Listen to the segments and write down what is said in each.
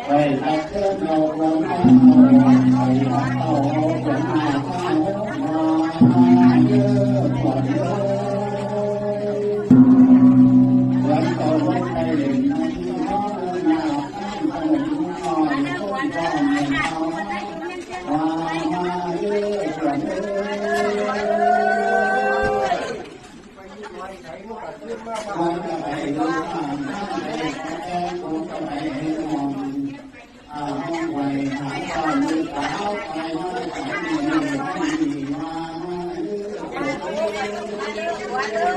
ไปตัดเส้นเราลงมาไปตัดเอาเป็นหน้าข้าวมาเยอะกว่าเยอะวันต่อวันไปเล่นน้ำน้อยหน้าข้าวน้อยคนก็ไม่เอามาเยอะกว่าเยอะวันจะไปดูข้างหน้าไปแก้คงจะไปให้มองห้องไว้หาความมือเปล่าไปมาไปมีมาเยอะกว่าเยอะ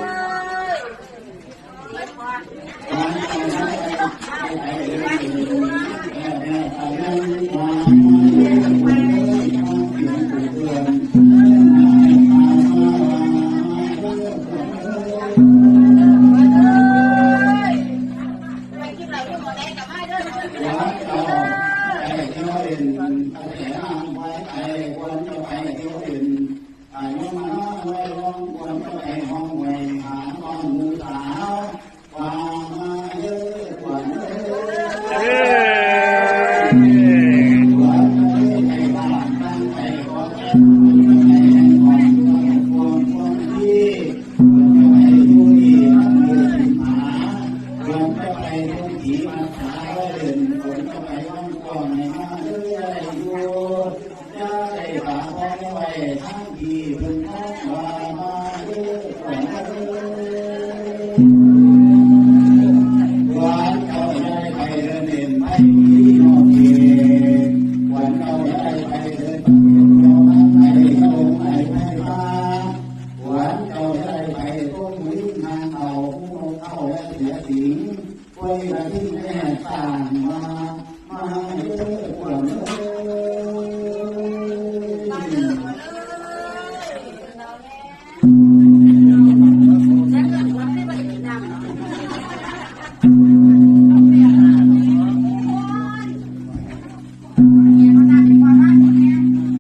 เ